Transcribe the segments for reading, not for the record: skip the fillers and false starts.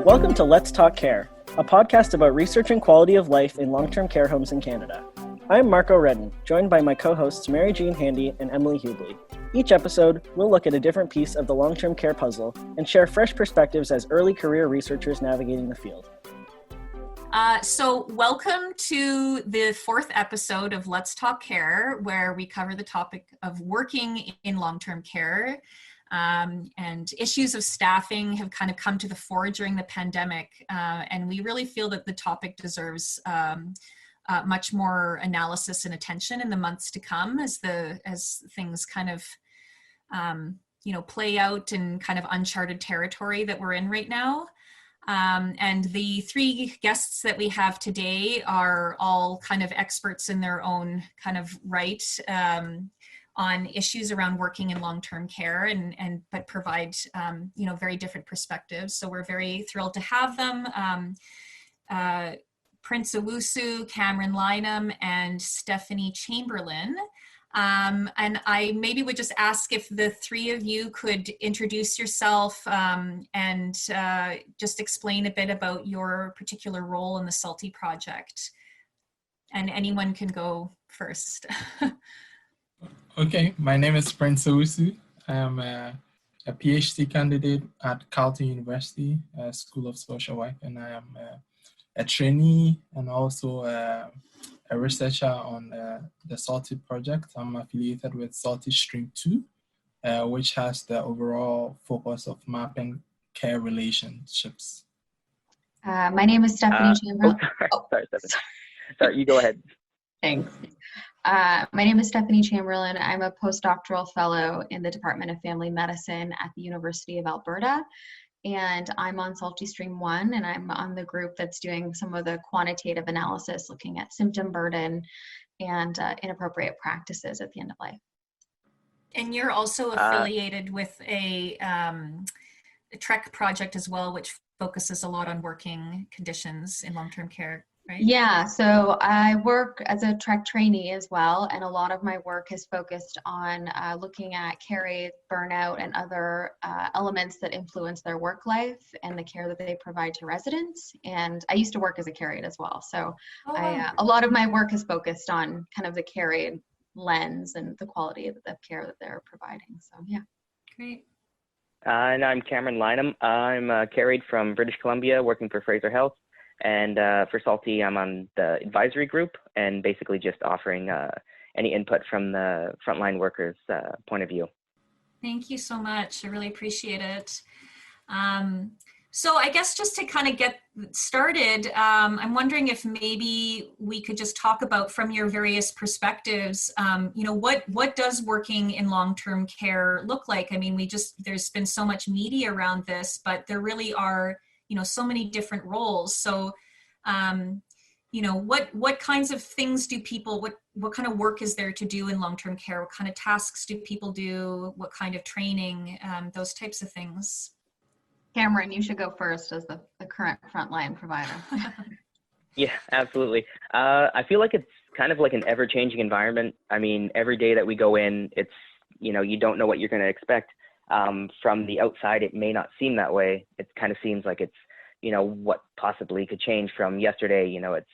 Welcome to Let's Talk Care, a podcast about research and quality of life in long-term care homes in Canada. I'm Marco Redden, joined by my co-hosts Mary Jean Hande and Emily Hubley. Each episode, we'll look at a different piece of the long-term care puzzle and share fresh perspectives as early career researchers navigating the field. So welcome to the fourth episode of Let's Talk Care, where we cover the topic of working in long-term care. And issues of staffing have kind of come to the fore during the pandemic. And we really feel that the topic deserves much more analysis and attention in the months to come as things kind of, play out in kind of uncharted territory that we're in right now. And the three guests that we have today are all kind of experts in their own kind of right on issues around working in long-term care but provide, very different perspectives. So we're very thrilled to have them. Prince Owusu, Cameron Lynam, and Stephanie Chamberlain. And I maybe would just ask if the three of you could introduce yourself and just explain a bit about your particular role in the Salty Project. And anyone can go first. Okay, my name is Prince Owusu. I am a PhD candidate at Carleton University, School of Social Work, and I am a trainee and also a researcher on the Salty Project. I'm affiliated with Salty Stream 2, which has the overall focus of mapping care relationships. My name is Stephanie Chamberlain. Sorry, Stephanie. Sorry, you go ahead. Thanks. My name is Stephanie Chamberlain. I'm a postdoctoral fellow in the Department of Family Medicine at the University of Alberta. And I'm on Salty Stream 1, and I'm on the group that's doing some of the quantitative analysis, looking at symptom burden and inappropriate practices at the end of life. And you're also affiliated with a TREC project as well, which focuses a lot on working conditions in long-term care. Right? Yeah, so I work as a TREC trainee as well, and a lot of my work is focused on looking at care aids, burnout, and other elements that influence their work life and the care that they provide to residents. And I used to work as a care aide as well, so a lot of my work is focused on kind of the care aid lens and the quality of the care that they're providing. So yeah. Great. And I'm Cameron Lynam. I'm a care aide from British Columbia, working for Fraser Health. And for Salty, I'm on the advisory group and basically just offering any input from the frontline workers' point of view. Thank you so much. I really appreciate it. So I guess just to kind of get started, I'm wondering if maybe we could just talk about from your various perspectives, what does working in long-term care look like? I mean, there's been so much media around this, but there really are so many different roles. So, what kinds of things do people, what kind of work is there to do in long-term care? What kind of tasks do people do? What kind of training? Those types of things. Cameron, you should go first as the current frontline provider. Yeah, absolutely. I feel like it's kind of like an ever-changing environment. I mean, every day that we go in, it's, you don't know what you're going to expect. From the outside, it may not seem that way. It kind of seems like it's, what possibly could change from yesterday. It's,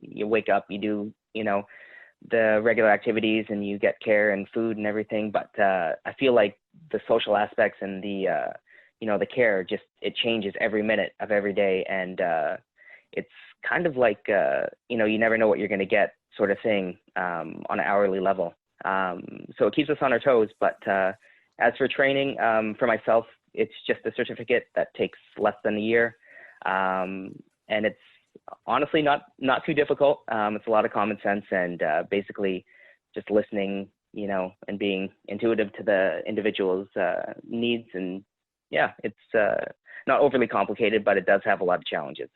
you wake up, you do, the regular activities and you get care and food and everything. But I feel like the social aspects and the, the care, just, it changes every minute of every day. And it's kind of like, you never know what you're going to get sort of thing on an hourly level. So it keeps us on our toes. But as for training, for myself, it's just a certificate that takes less than a year. And it's honestly not too difficult. It's a lot of common sense and basically just listening, and being intuitive to the individual's needs. And yeah, it's not overly complicated, but it does have a lot of challenges.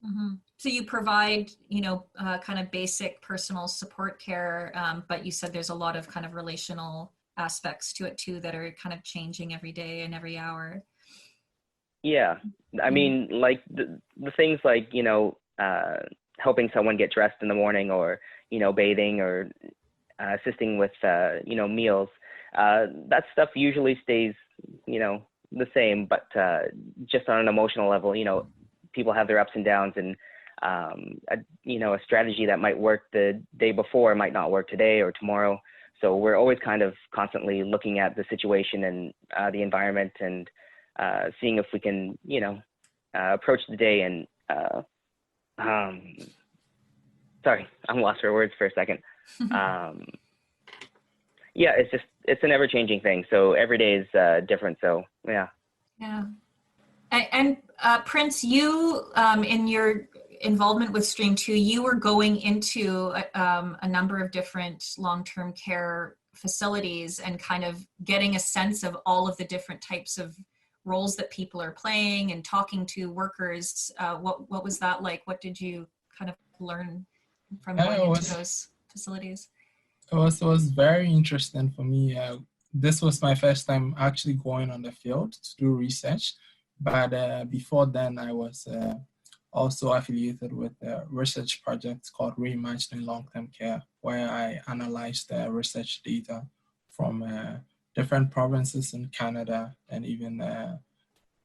Mm-hmm. So you provide, kind of basic personal support care, but you said there's a lot of kind of relational aspects to it too that are kind of changing every day and every hour. Yeah, I mean, like the things like, helping someone get dressed in the morning or, bathing or assisting with, meals, that stuff usually stays, the same, but just on an emotional level, people have their ups and downs, and a strategy that might work the day before might not work today or tomorrow. So we're always kind of constantly looking at the situation and the environment, and seeing if we can, approach the day and sorry, I'm lost for words for a second. Yeah, it's an ever-changing thing. So every day is different. So yeah. Yeah. And Prince, you, in your involvement with Stream 2, you were going into a number of different long-term care facilities and kind of getting a sense of all of the different types of roles that people are playing and talking to workers. What was that like? What did you kind of learn from going into those facilities? It was very interesting for me. This was my first time actually going on the field to do research. But before then, I was also affiliated with a research project called Reimagining Long-Term Care, where I analyzed research data from different provinces in Canada and even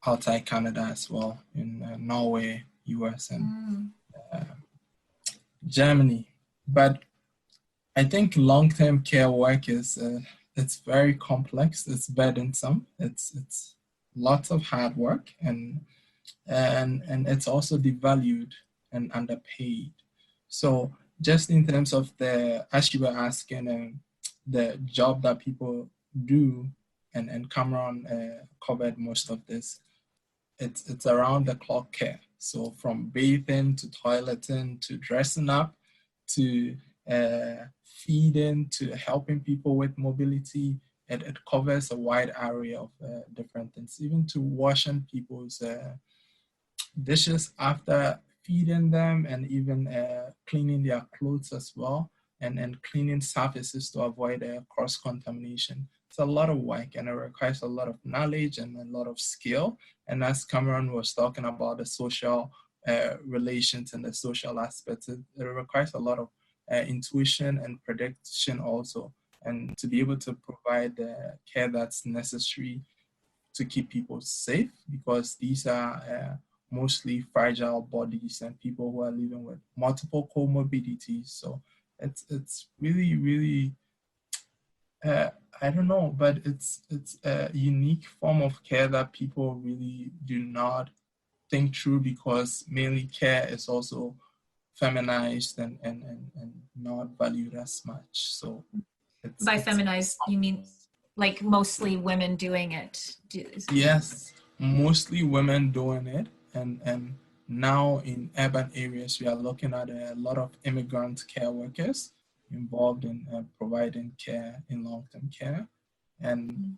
outside Canada as well, in Norway, US, and Germany. But I think long-term care work is it's very complex. It's burdensome. It's lots of hard work, and it's also devalued and underpaid. So just in terms of as you were asking, the job that people do, and Cameron covered most of this, it's around the clock care. So from bathing to toileting to dressing up to feeding to helping people with mobility, it covers a wide array of different things, even to washing people's dishes after feeding them, and even cleaning their clothes as well, and cleaning surfaces to avoid cross-contamination. It's a lot of work, and it requires a lot of knowledge and a lot of skill. And as Cameron was talking about the social relations and the social aspects, it requires a lot of intuition and prediction also, and to be able to provide the care that's necessary to keep people safe, because these are mostly fragile bodies and people who are living with multiple comorbidities. So it's really, really, I don't know, but it's a unique form of care that people really do not think through, because mainly care is also feminized and not valued as much. So by feminized, you mean like mostly women doing it? Yes, mostly women doing it, and now in urban areas we are looking at a lot of immigrant care workers involved in providing care in long-term care. And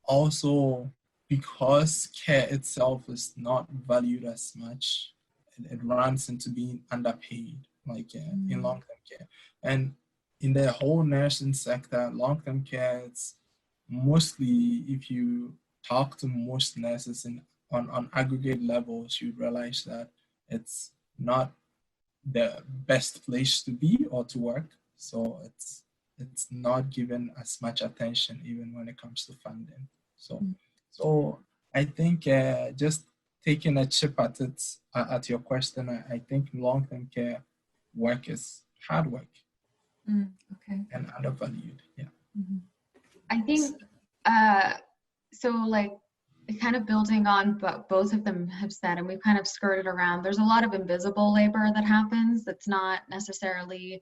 also, because care itself is not valued as much, it runs into being underpaid, like in long-term care. And in the whole nursing sector, long-term care, it's mostly, if you talk to most nurses on aggregate levels, you realize that it's not the best place to be or to work. So it's not given as much attention, even when it comes to funding. So I think just taking a chip at it, at your question, I think long-term care work is hard work. Okay. And undervalued. Yeah. Mm-hmm. I think so, like, kind of building on what both of them have said, and we've kind of skirted around, there's a lot of invisible labor that happens that's not necessarily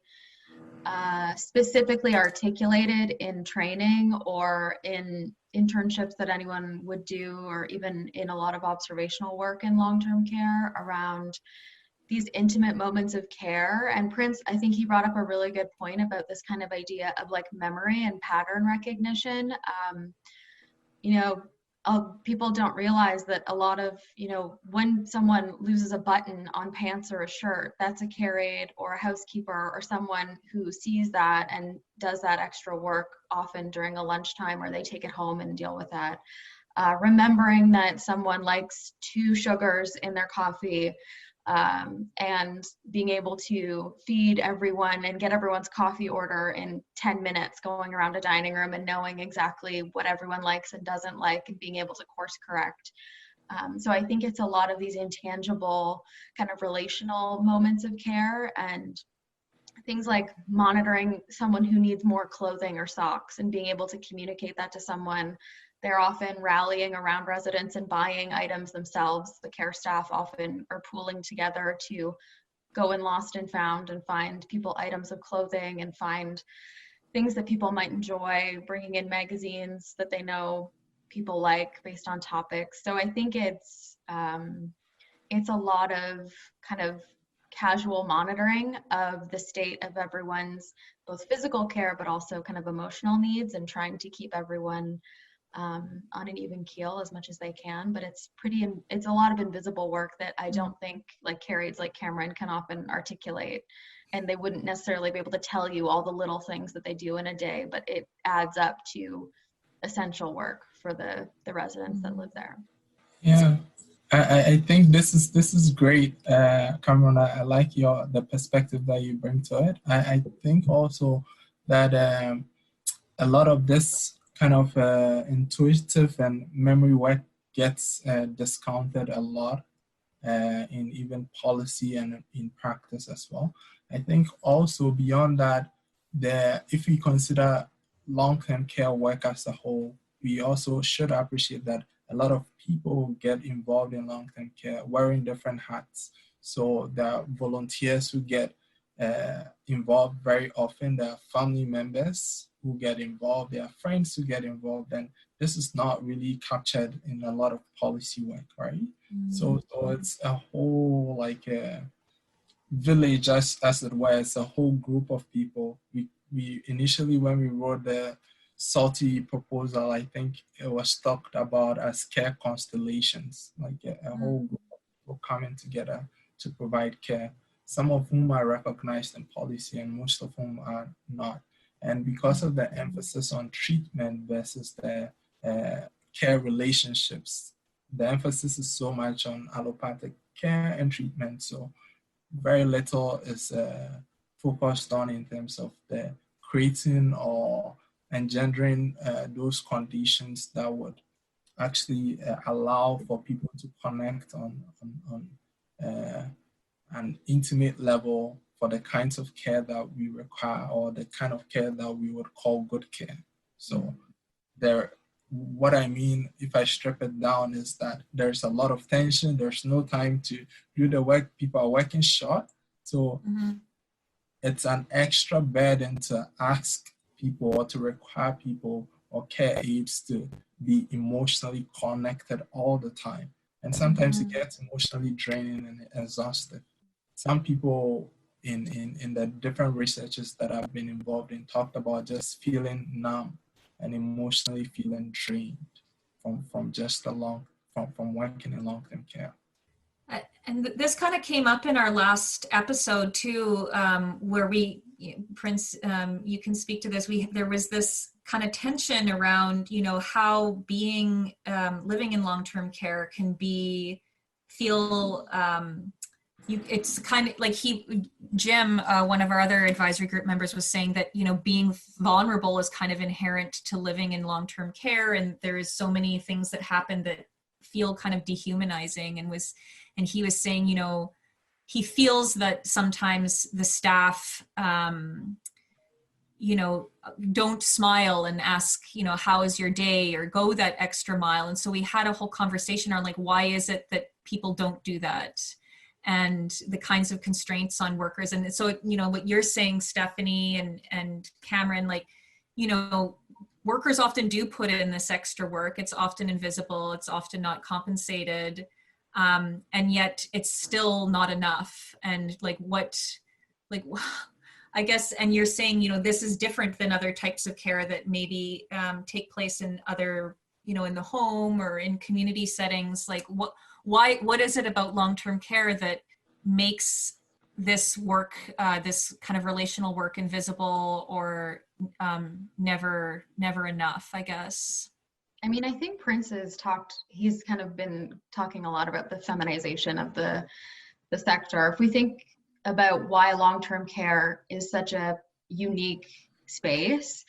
specifically articulated in training or in internships that anyone would do, or even in a lot of observational work in long-term care around these intimate moments of care. And Prince, I think he brought up a really good point about this kind of idea of like memory and pattern recognition. People don't realize that a lot of, when someone loses a button on pants or a shirt, that's a care aide or a housekeeper or someone who sees that and does that extra work often during a lunchtime, or they take it home and deal with that. Remembering that someone likes 2 sugars in their coffee, and being able to feed everyone and get everyone's coffee order in 10 minutes, going around a dining room and knowing exactly what everyone likes and doesn't like, and being able to course correct. So I think it's a lot of these intangible kind of relational moments of care, and things like monitoring someone who needs more clothing or socks and being able to communicate that to someone. They're often rallying around residents and buying items themselves. The care staff often are pooling together to go in lost and found and find people items of clothing and find things that people might enjoy, bringing in magazines that they know people like based on topics. So I think it's a lot of kind of casual monitoring of the state of everyone's both physical care, but also kind of emotional needs, and trying to keep everyone on an even keel as much as they can. But it's a lot of invisible work that I don't think like care aides like Cameron can often articulate, and they wouldn't necessarily be able to tell you all the little things that they do in a day, but it adds up to essential work for the residents that live there. Yeah, I think this is great, Cameron. I like the perspective that you bring to it. I think also that a lot of this kind of intuitive and memory work gets discounted a lot in even policy and in practice as well. I think also beyond that, if we consider long-term care work as a whole, we also should appreciate that a lot of people get involved in long-term care wearing different hats. So there are volunteers who get involved very often. There are family members who get involved. There are friends who get involved. And this is not really captured in a lot of policy work, right? Mm-hmm. So it's a whole like a village, as it were. It's a whole group of people. We initially, when we wrote the salty proposal, I think it was talked about as care constellations, like a whole group of people coming together to provide care, some of whom are recognized in policy and most of whom are not. And because of the emphasis on treatment versus the care relationships, the emphasis is so much on allopathic care and treatment, so very little is focused on in terms of the creating or engendering those conditions that would actually allow for people to connect on an intimate level for the kinds of care that we require, or the kind of care that we would call good care. So what I mean, if I strip it down, is that there's a lot of tension. There's no time to do the work. People are working short. So it's an extra burden to ask people or to require people or care aides to be emotionally connected all the time. And sometimes it gets emotionally draining and exhausting. Some people in the different researches that I've been involved in talked about just feeling numb and emotionally feeling drained from just from working in long-term care. And this kind of came up in our last episode too, where Prince, you can speak to this. There was this kind of tension around, how being living in long-term care can feel. It's kind of like Jim, one of our other advisory group members, was saying that being vulnerable is kind of inherent to living in long-term care, and there is so many things that happen that feel kind of dehumanizing, and he was saying, he feels that sometimes the staff, don't smile and ask, how is your day, or go that extra mile. And so we had a whole conversation on like, why is it that people don't do that, and the kinds of constraints on workers. And so, what you're saying, Stephanie and Cameron, like, workers often do put in this extra work. It's often invisible. It's often not compensated. And yet it's still not enough. And I guess, and you're saying, this is different than other types of care that maybe take place in other, in the home or in community settings. Like what is it about long-term care that makes this work, this kind of relational work, invisible or never enough, I guess? I mean, I think Prince he's kind of been talking a lot about the feminization of the sector. If we think about why long-term care is such a unique space,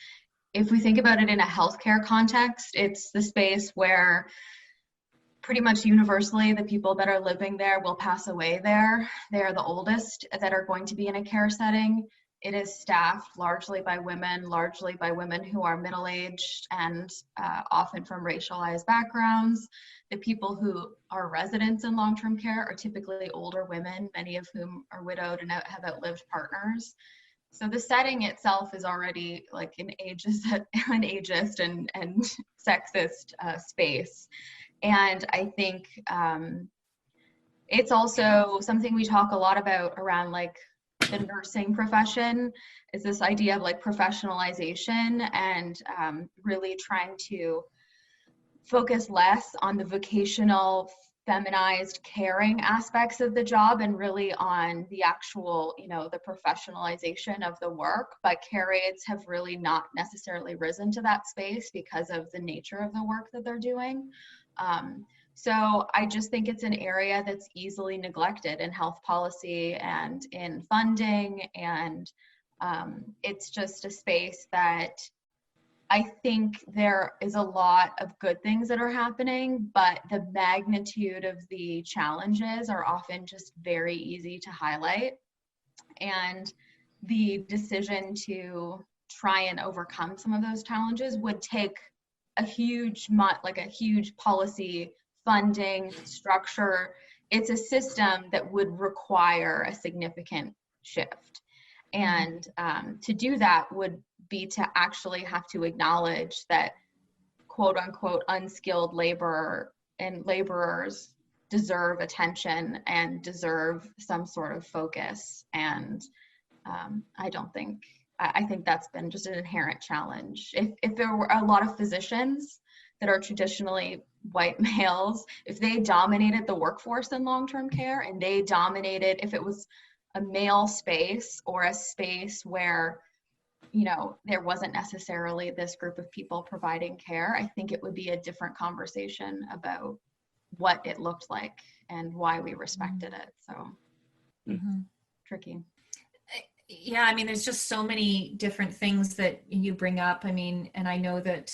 if we think about it in a healthcare context, it's the space where pretty much universally, the people that are living there will pass away there. They are the oldest that are going to be in a care setting. It is staffed largely by women who are middle-aged and often from racialized backgrounds. The people who are residents in long-term care are typically older women, many of whom are widowed and have outlived partners. So the setting itself is already like an ageist and sexist space. And I think it's also something we talk a lot about around like the nursing profession, is this idea of like professionalization and really trying to focus less on the vocational, feminized, caring aspects of the job and really on the actual, the professionalization of the work. But care aides have really not necessarily risen to that space because of the nature of the work that they're doing. So I just think it's an area that's easily neglected in health policy and in funding, and it's just a space that I think there is a lot of good things that are happening, but the magnitude of the challenges are often just very easy to highlight. And the decision to try and overcome some of those challenges would take a huge policy, funding, structure. It's a system that would require a significant shift. And to do that would be to actually have to acknowledge that quote unquote unskilled labor and laborers deserve attention and deserve some sort of focus. And I think that's been just an inherent challenge. If there were a lot of physicians that are traditionally white males, if they dominated the workforce in long-term care and they dominated, if it was a male space or a space where, there wasn't necessarily this group of people providing care, I think it would be a different conversation about what it looked like and why we respected it. So tricky. Yeah, I mean, there's just so many different things that you bring up. I mean, and I know that,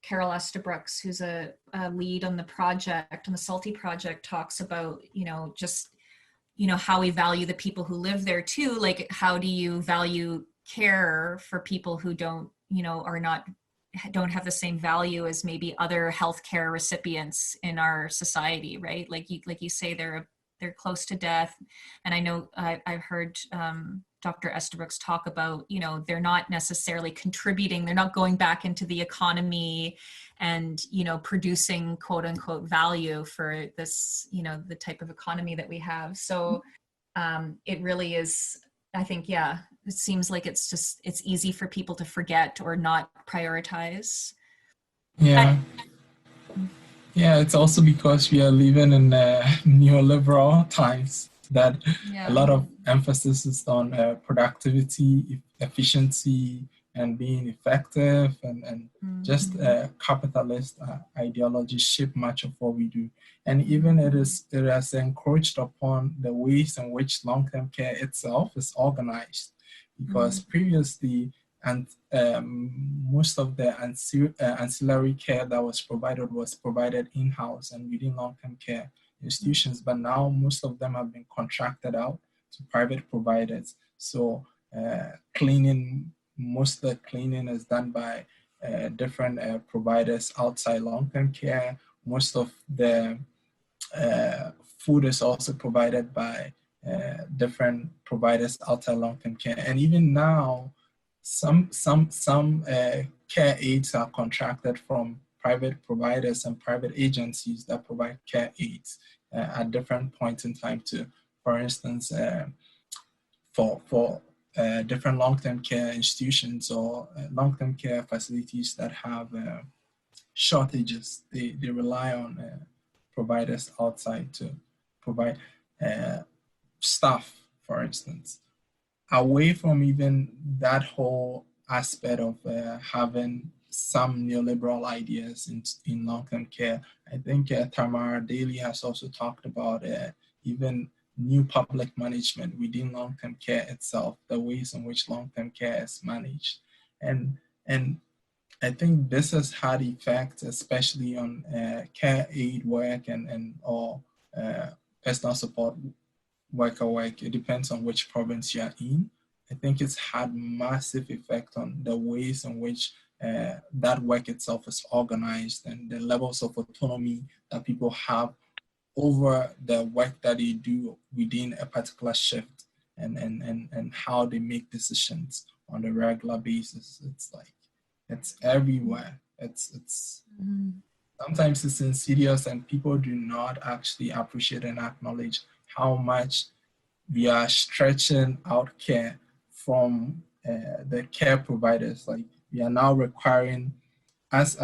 Carol Estabrooks, who's a lead on the project, on the Salty project, talks about, just, how we value the people who live there too. Like, how do you value care for people who don't have the same value as maybe other healthcare recipients in our society, right? Like you say, they're close to death. And I know I've heard Dr. Estabrooks talk about, they're not necessarily contributing, they're not going back into the economy and, producing quote unquote value for this, the type of economy that we have. So it really is, I think, it seems like it's easy for people to forget or not prioritize. Yeah. Yeah, it's also because we are living in neoliberal times that a lot of emphasis is on productivity, efficiency, and being effective, and just capitalist ideology shape much of what we do. And even it has encroached upon the ways in which long-term care itself is organized, because previously, and most of the ancillary care that was provided in-house and within long-term care institutions, but now most of them have been contracted out to private providers. So most of the cleaning is done by different providers outside long-term care. Most of the food is also provided by different providers outside long-term care. And even now, some care aides are contracted from private providers and private agencies that provide care aids at different points in time to, for instance, for different long-term care institutions or long-term care facilities that have shortages. They rely on providers outside to provide staff, for instance. Away from even that whole aspect of having some neoliberal ideas in long-term care, I think Tamara Daly has also talked about even new public management within long-term care itself, the ways in which long-term care is managed. And I think this has had effects, especially on care aid work and or personal support worker work. It depends on which province you're in. I think it's had massive effect on the ways in which that work itself is organized and the levels of autonomy that people have over the work that they do within a particular shift and how they make decisions on a regular basis. It's like, it's everywhere. It's sometimes it's insidious and people do not actually appreciate and acknowledge how much we are stretching out care from the care providers. Like we are now requiring, as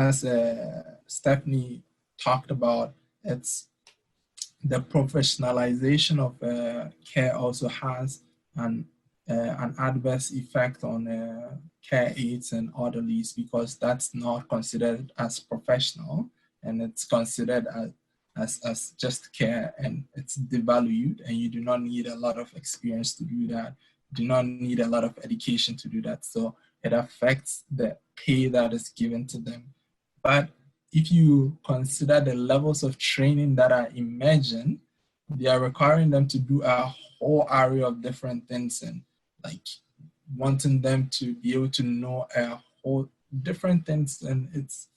Stephanie talked about, it's the professionalization of care also has an adverse effect on care aides and orderlies, because that's not considered as professional and it's considered as just care, and it's devalued, and you do not need a lot of experience to do that. You do not need a lot of education to do that. So it affects the pay that is given to them. But if you consider the levels of training that are emerging, they are requiring them to do a whole array of different things, and like wanting them to be able to know a whole different things. And it's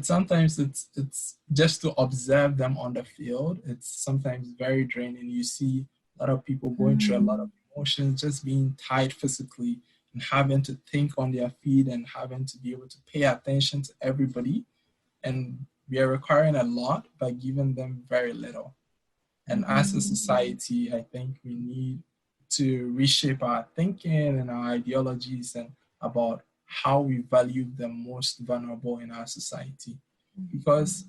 sometimes it's just to observe them on the field. It's sometimes very draining. You see a lot of people going through a lot of emotions, just being tired physically and having to think on their feet and having to be able to pay attention to everybody. And we are requiring a lot by giving them very little. And as a society, I think we need to reshape our thinking and our ideologies and about how we value the most vulnerable in our society. Because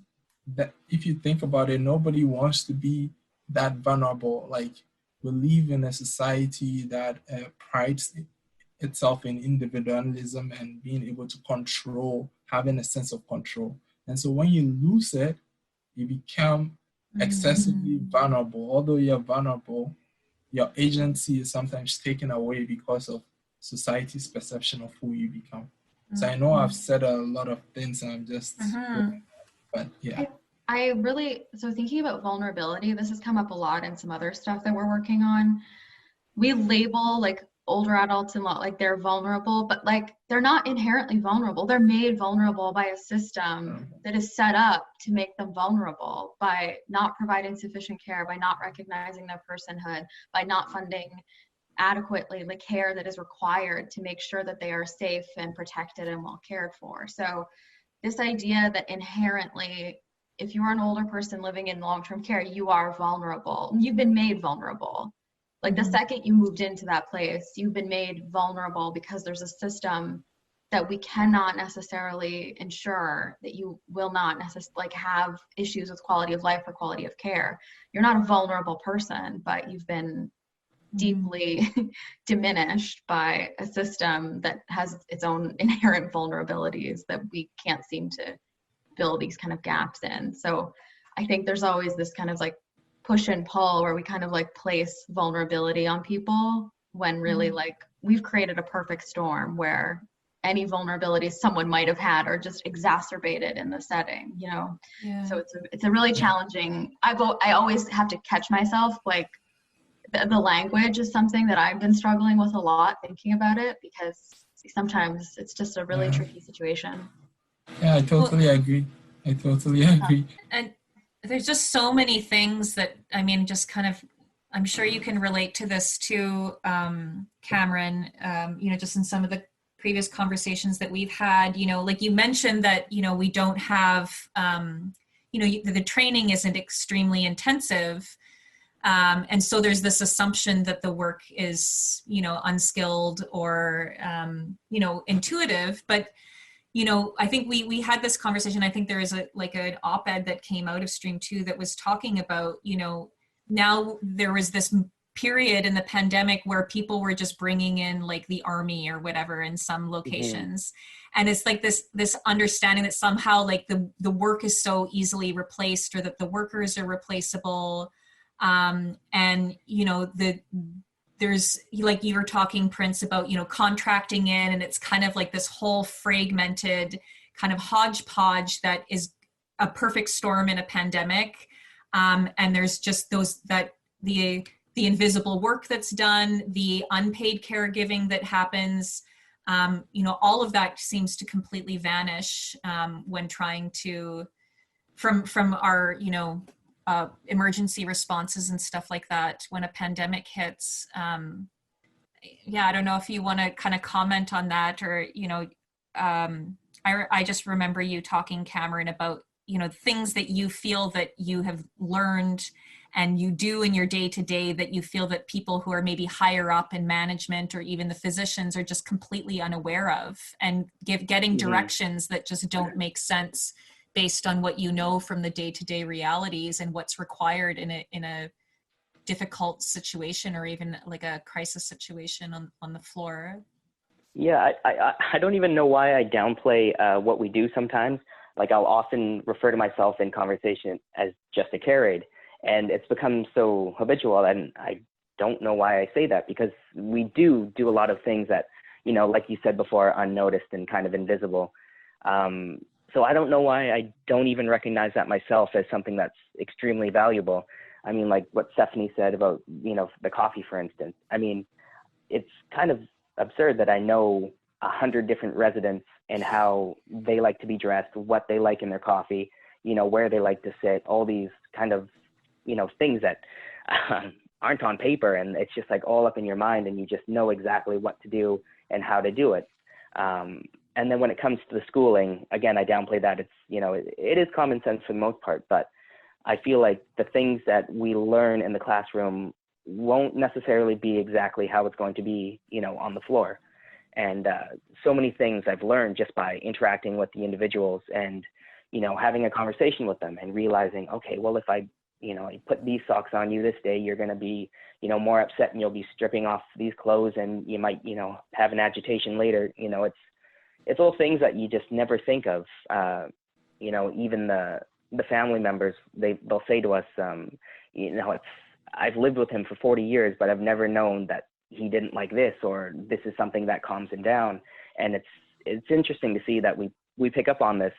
if you think about it, nobody wants to be that vulnerable. Like, we live in a society that prides itself in individualism and being able to control, having a sense of control. And so when you lose it, you become excessively vulnerable. Although you're vulnerable, your agency is sometimes taken away because of society's perception of who you become. So I know I've said a lot of things and I'm just, but yeah. I really, so thinking about vulnerability, this has come up a lot in some other stuff that we're working on. We label like older adults and like they're vulnerable, but like they're not inherently vulnerable. They're made vulnerable by a system that is set up to make them vulnerable by not providing sufficient care, by not recognizing their personhood, by not funding adequately the care that is required to make sure that they are safe and protected and well cared for. So this idea that inherently, if you are an older person living in long-term care, you are vulnerable. You've been made vulnerable. Like the second you moved into that place, you've been made vulnerable because there's a system that we cannot necessarily ensure that you will not necessarily like have issues with quality of life or quality of care. You're not a vulnerable person, but you've been deeply diminished by a system that has its own inherent vulnerabilities that we can't seem to fill these kind of gaps in. So I think there's always this kind of like push and pull where we kind of like place vulnerability on people when really like we've created a perfect storm where any vulnerabilities someone might have had are just exacerbated in the setting, you know? Yeah. So it's a really challenging, I always have to catch myself, like the language is something that I've been struggling with a lot thinking about it, because sometimes it's just a really tricky situation. Yeah, I totally agree. And there's just so many things that, I mean, just kind of, I'm sure you can relate to this too, Cameron, you know, just in some of the previous conversations that we've had, you know, like you mentioned that, you know, we don't have, you know, the training isn't extremely intensive. And so there's this assumption that the work is, you know, unskilled or, you know, intuitive. But, you know, I think we had this conversation. I think there is an op-ed that came out of Stream 2 that was talking about, you know, now there was this period in the pandemic where people were just bringing in like the army or whatever in some locations. And it's like this understanding that somehow like the work is so easily replaced, or that the workers are replaceable. And, you know, there's, like you were talking, Prince, about, you know, contracting in, and it's kind of like this whole fragmented kind of hodgepodge that is a perfect storm in a pandemic. And there's just the invisible work that's done, the unpaid caregiving that happens, all of that seems to completely vanish when trying to, from our, emergency responses and stuff like that when a pandemic hits. I don't know if you want to kind of comment on that, or, I just remember you talking, Cameron, about, things that you feel that you have learned and you do in your day-to-day that you feel that people who are maybe higher up in management or even the physicians are just completely unaware of, and getting directions that just don't make sense based on what you know from the day-to-day realities and what's required in a difficult situation or even like a crisis situation on the floor. Yeah, I don't even know why I downplay what we do sometimes. Like, I'll often refer to myself in conversation as just a care aide, and it's become so habitual, and I don't know why I say that, because we do a lot of things that, like you said before, are unnoticed and kind of invisible. So I don't know why I don't even recognize that myself as something that's extremely valuable. I mean, like what Stephanie said about, the coffee, for instance. I mean, it's kind of absurd that I know 100 different residents and how they like to be dressed, what they like in their coffee, where they like to sit, all these kind of, things that aren't on paper, and it's just like all up in your mind, and you just know exactly what to do and how to do it. And then when it comes to the schooling, again, I downplay that. It's, it is common sense for the most part, but I feel like the things that we learn in the classroom won't necessarily be exactly how it's going to be, on the floor. And so many things I've learned just by interacting with the individuals and, having a conversation with them and realizing, okay, well, if I put these socks on you this day, you're going to be, more upset, and you'll be stripping off these clothes, and you might, have an agitation later. It's all things that you just never think of. Even the family members, they'll say to us, I've lived with him for 40 years, but I've never known that he didn't like this, or this is something that calms him down. And it's interesting to see that we pick up on this,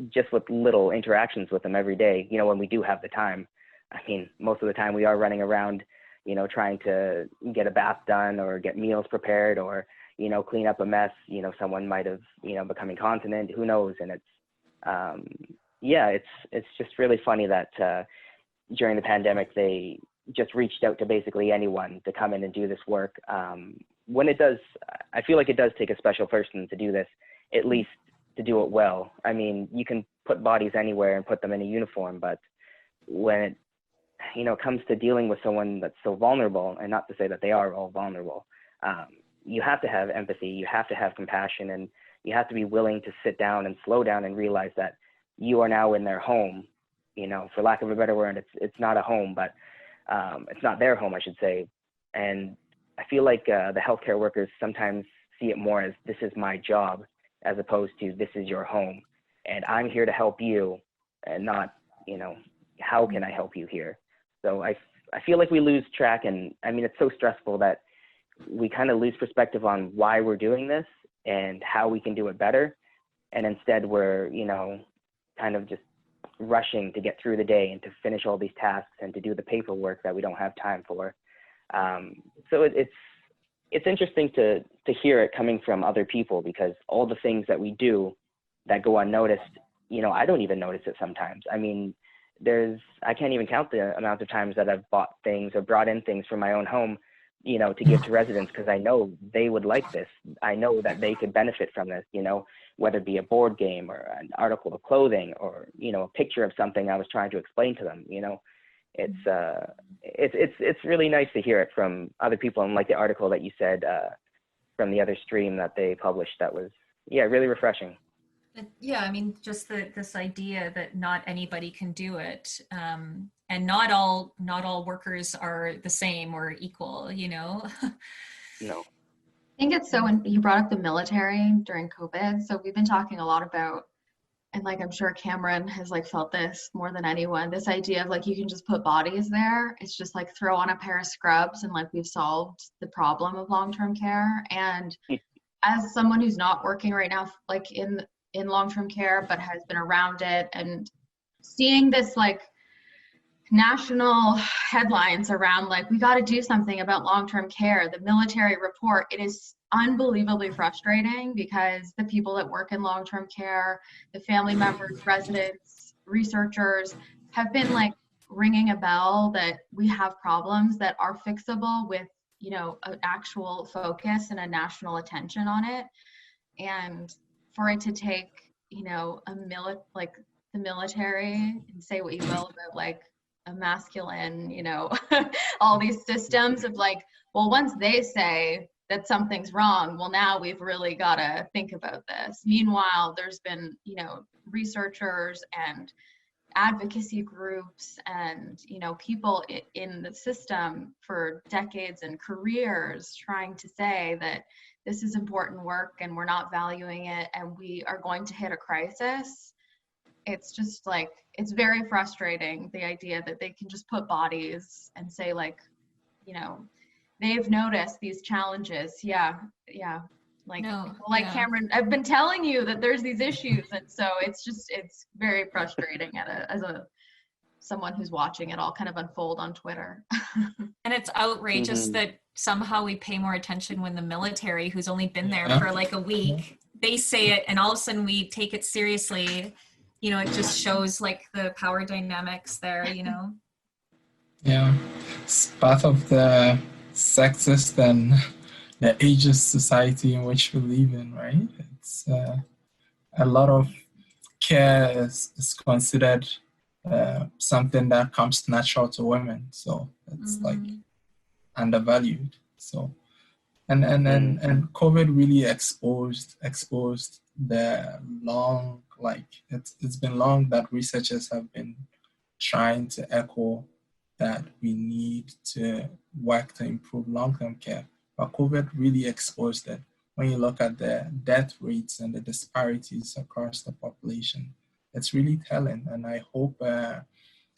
just with little interactions with them every day, when we do have the time. I mean, most of the time we are running around, trying to get a bath done or get meals prepared, or, clean up a mess. Someone might have, become incontinent, who knows? And it's just really funny that during the pandemic, they just reached out to basically anyone to come in and do this work. When it does, I feel like it does take a special person to do this, at least to do it well. I mean, you can put bodies anywhere and put them in a uniform, but when it comes to dealing with someone that's so vulnerable, and not to say that they are all vulnerable, you have to have empathy, you have to have compassion, and you have to be willing to sit down and slow down and realize that you are now in their home. For lack of a better word, it's not a home, but it's not their home, I should say. And I feel like the healthcare workers sometimes see it more as, this is my job, as opposed to, this is your home, and I'm here to help you, and not, how can I help you here? So I feel like we lose track, and I mean, it's so stressful that we kind of lose perspective on why we're doing this and how we can do it better. And instead we're, kind of just rushing to get through the day and to finish all these tasks and to do the paperwork that we don't have time for. So it's interesting to hear it coming from other people, because all the things that we do that go unnoticed, I don't even notice it sometimes. I mean, I can't even count the amount of times that I've bought things or brought in things from my own home, to give to residents, because I know they would like this. I know that they could benefit from this, whether it be a board game or an article of clothing, or, a picture of something I was trying to explain to them. It's really nice to hear it from other people. And like the article that you said from the other stream that they published, that was, really refreshing. Yeah, I mean, just this idea that not anybody can do it, and not all workers are the same or equal, No. I think it's so, when you brought up the military during COVID, so we've been talking a lot about, and like I'm sure Cameron has like felt this more than anyone, this idea of like, you can just put bodies there. It's just like throw on a pair of scrubs and like we've solved the problem of long-term care. And as someone who's not working right now, like in long-term care, but has been around it, and seeing this like national headlines around like, we got to do something about long-term care, the military report, it is unbelievably frustrating because the people that work in long-term care, the family members, residents, researchers have been like ringing a bell that we have problems that are fixable with, you know, an actual focus and a national attention on it. And for it to take, you know, like the military, and say what you will about like a masculine, you know, all these systems of like, well, once they say that something's wrong, well, now we've really got to think about this. Meanwhile, there's been, you know, researchers and advocacy groups and, you know, people in the system for decades and careers trying to say that this is important work and we're not valuing it and we are going to hit a crisis. It's just like, it's very frustrating, the idea that they can just put bodies and say like, you know, they've noticed these challenges. Yeah. Like, No, like yeah. Cameron, I've been telling you that there's these issues. And so it's very frustrating as someone who's watching it all kind of unfold on Twitter. And it's outrageous that somehow we pay more attention when the military, who's only been there for like a week, they say it and all of a sudden we take it seriously. You know, it just shows like the power dynamics there, you know? Yeah, it's part of the sexist and the ageist society in which we live in, right? It's a lot of care is considered something that comes natural to women, so it's like undervalued. So, and COVID really exposed the long, like it's been long that researchers have been trying to echo that we need to work to improve long-term care. But COVID really exposed it. When you look at the death rates and the disparities across the population, it's really telling. And I hope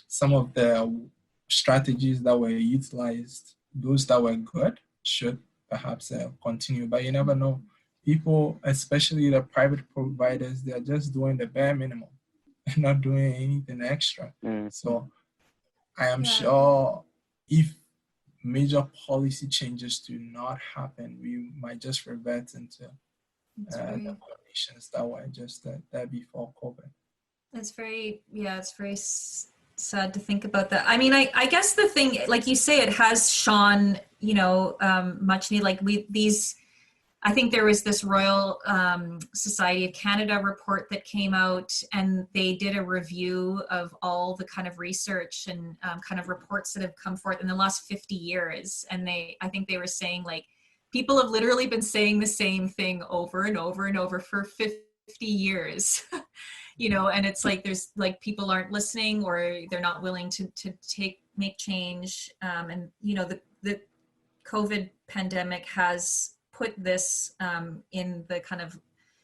some of the strategies that were utilized, those that were good, should perhaps continue. But you never know. People, especially the private providers, they're just doing the bare minimum and not doing anything extra. So I am sure if major policy changes do not happen, we might just revert into the conditions that were just there before COVID. It's very sad to think about that. I mean, I guess the thing, like you say, it has shone, you know, much need, like I think there was this Royal Society of Canada report that came out, and they did a review of all the kind of research and kind of reports that have come forth in the last 50 years. And I think they were saying like, people have literally been saying the same thing over and over and over for 50 years, you know, and it's like, there's like, people aren't listening or they're not willing to make change. And, you know, the COVID pandemic has put this in the kind of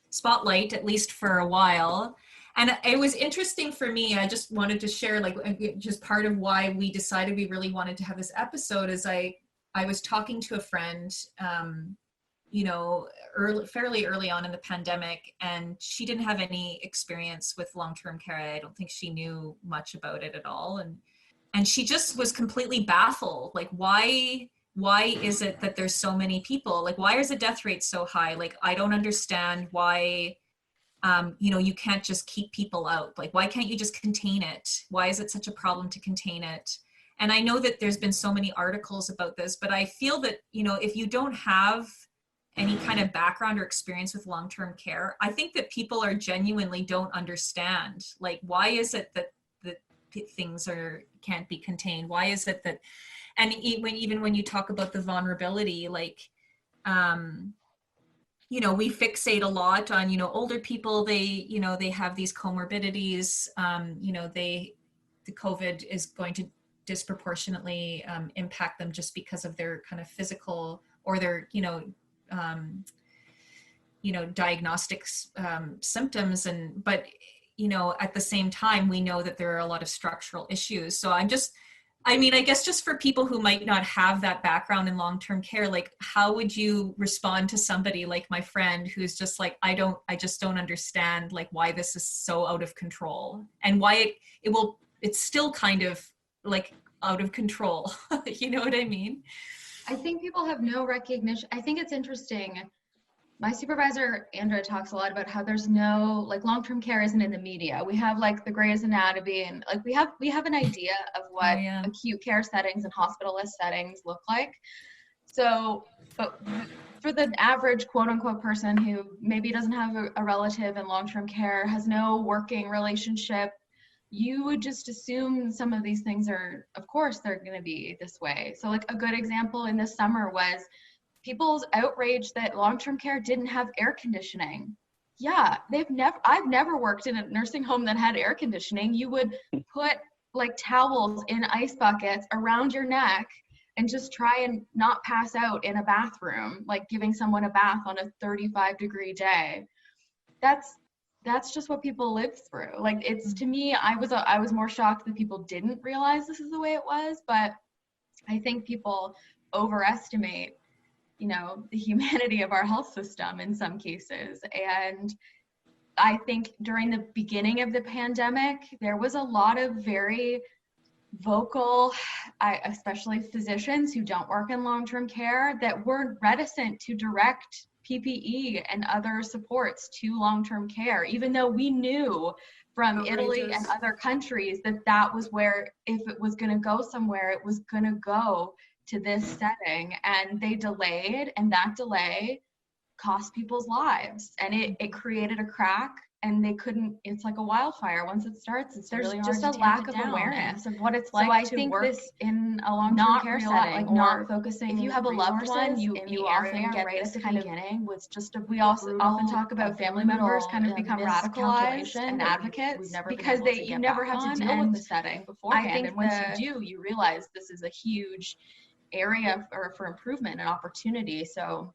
spotlight, at least for a while. And it was interesting for me. I just wanted to share, like, just part of why we decided we really wanted to have this episode is I was talking to a friend, you know, fairly early on in the pandemic, and she didn't have any experience with long-term care. I don't think she knew much about it at all. And she just was completely baffled. Like, why is it that there's so many people? Like, why is the death rate so high? Like, I don't understand why, you know, you can't just keep people out. Like, why can't you just contain it? Why is it such a problem to contain it? And I know that there's been so many articles about this, but I feel that, you know, if you don't have any kind of background or experience with long-term care, I think that people are genuinely don't understand. Like, why is it that things can't be contained? Why is it that, and even when you talk about the vulnerability, like, you know, we fixate a lot on, you know, older people, they have these comorbidities, you know, the COVID is going to disproportionately impact them just because of their kind of physical or their, diagnostics symptoms. But, you know, at the same time, we know that there are a lot of structural issues. So I'm just I mean, I guess just for people who might not have that background in long-term care, like how would you respond to somebody like my friend who's just like, I just don't understand like why this is so out of control and why it's still kind of like out of control. You know what I mean? I think people have no recognition. I think it's interesting. My supervisor, Andrea, talks a lot about how there's no, like, long-term care isn't in the media. We have like the Grey's Anatomy and like we have an idea of what acute care settings and hospitalist settings look like. So, but for the average quote unquote person who maybe doesn't have a relative in long-term care, has no working relationship, you would just assume some of these things are, of course, they're going to be this way. So like a good example in this summer was people's outrage that long-term care didn't have air conditioning. Yeah, I've never worked in a nursing home that had air conditioning. You would put like towels in ice buckets around your neck and just try and not pass out in a bathroom, like giving someone a bath on a 35-degree day. That's just what people live through. Like, it's, to me, I was more shocked that people didn't realize this is the way it was, but I think people overestimate, you know, the humanity of our health system in some cases. And I think during the beginning of the pandemic, there was a lot of very vocal, especially physicians who don't work in long-term care, that were reticent to direct PPE and other supports to long-term care, even though we knew from Italy and other countries that was where, if it was going to go somewhere, it was going to go to this setting. And they delayed, and that delay cost people's lives, and it created a crack, and they couldn't, it's like a wildfire. Once it starts, there's really just a lack of awareness of what it's like to work this in a long-term care setting, like not focusing. If you have a loved one, you often get this kind of beginning with just a, we also often talk about family members kind of become radicalized and advocates because you never have to deal with the setting beforehand, and once you do, you realize this is a huge area for improvement and opportunity. So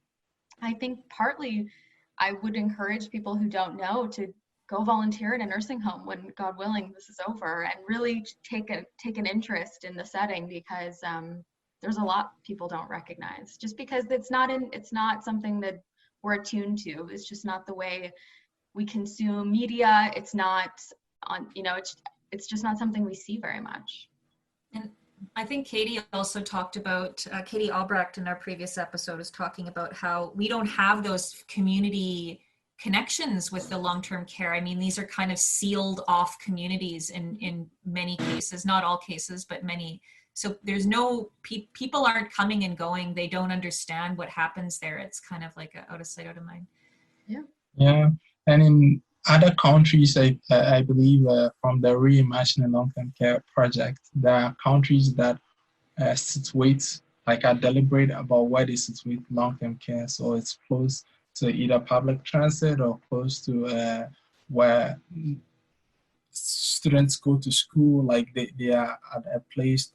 I think partly I would encourage people who don't know to go volunteer in a nursing home when, God willing, this is over, and really take an interest in the setting, because there's a lot people don't recognize, just because it's not something that we're attuned to. It's just not the way we consume media. It's not on, it's just not something we see very much. And I think Katie also talked about, Katie Albrecht in our previous episode is talking about how we don't have those community connections with the long-term care. I mean, these are kind of sealed off communities in many cases, not all cases, but many. So there's no, people aren't coming and going. They don't understand what happens there. It's kind of like out of sight, out of mind. Yeah. Yeah. And in other countries, I believe from the Reimagining Long-Term Care project, there are countries that situate, like are deliberate about where they situate long-term care. So it's close to either public transit or close to where students go to school. Like they are at a place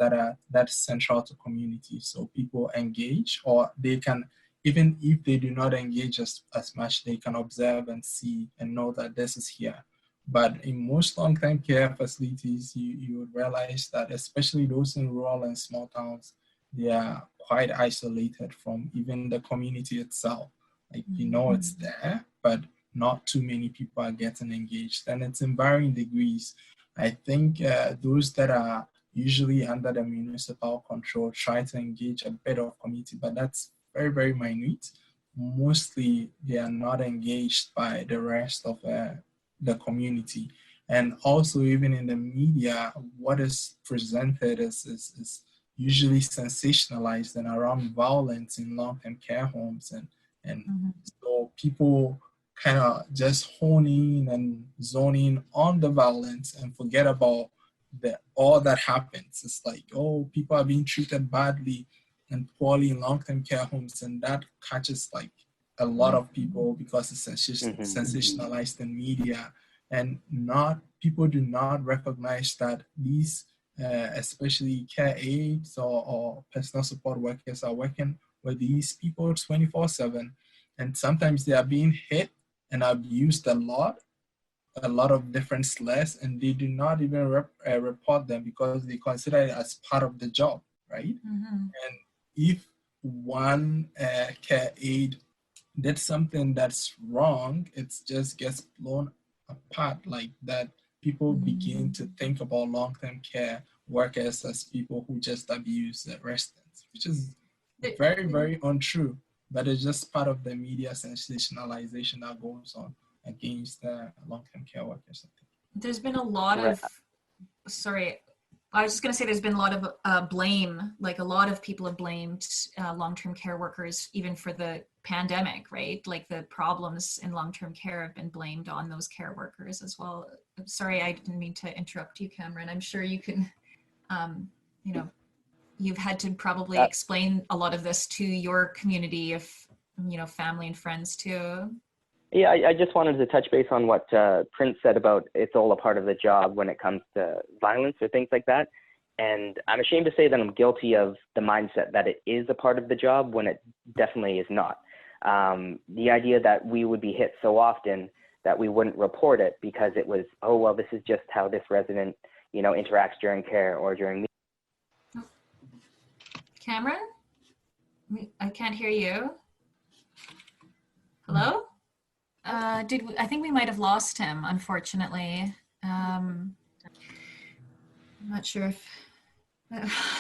that's central to community. So people engage, or they can, even if they do not engage as much, they can observe and see and know that this is here. But in most long-term care facilities, you would realize that, especially those in rural and small towns, they are quite isolated from even the community itself. Like, it's there, but not too many people are getting engaged. And it's in varying degrees. I think those that are usually under the municipal control try to engage a bit of community, but that's very, very minute. Mostly they are not engaged by the rest of the community. And also, even in the media, what is presented is usually sensationalized and around violence in long-term care homes. And so people kind of just hone in and zone in on the violence and forget about all that happens. It's like, oh, people are being treated badly and poorly in long-term care homes, and that catches like a lot of people because it's sensationalized in media, and people do not recognize that these especially care aides or personal support workers are working with these people 24/7, and sometimes they are being hit and abused a lot, a lot of different slurs, and they do not even report them because they consider it as part of the job, right? And if one care aide did something that's wrong, it just gets blown apart like that. People begin to think about long-term care workers as people who just abuse the residents, which is very, very untrue. But it's just part of the media sensationalization that goes on against long-term care workers. There's been a lot of, sorry, I was just going to say there's been a lot of blame, like a lot of people have blamed long-term care workers even for the pandemic, right? Like the problems in long-term care have been blamed on those care workers as well. I'm sorry, I didn't mean to interrupt you, Cameron. I'm sure you can, you know, you've had to probably explain a lot of this to your community of, you know, family and friends too. Yeah, I just wanted to touch base on what Prince said about it's all a part of the job when it comes to violence or things like that. And I'm ashamed to say that I'm guilty of the mindset that it is a part of the job when it definitely is not. The idea that we would be hit so often that we wouldn't report it because it was, oh, well, this is just how this resident, you know, interacts during care or during. Cameron? I can't hear you. Hello? I think we might have lost him, unfortunately. I'm not sure if,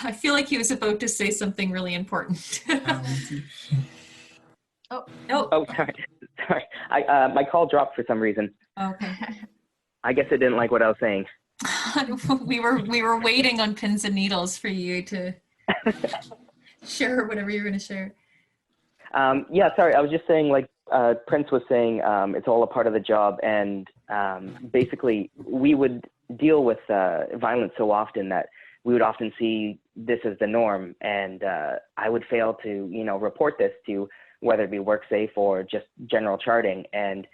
I feel like he was about to say something really important. Oh, sorry. My call dropped for some reason. Okay. I guess it didn't like what I was saying. we were waiting on pins and needles for you to share whatever you're going to share. Yeah, sorry. I was just saying, like Prince was saying, it's all a part of the job. And basically, we would deal with violence so often that we would often see this as the norm. And I would fail to, you know, report this to whether it be WorkSafe or just general charting. And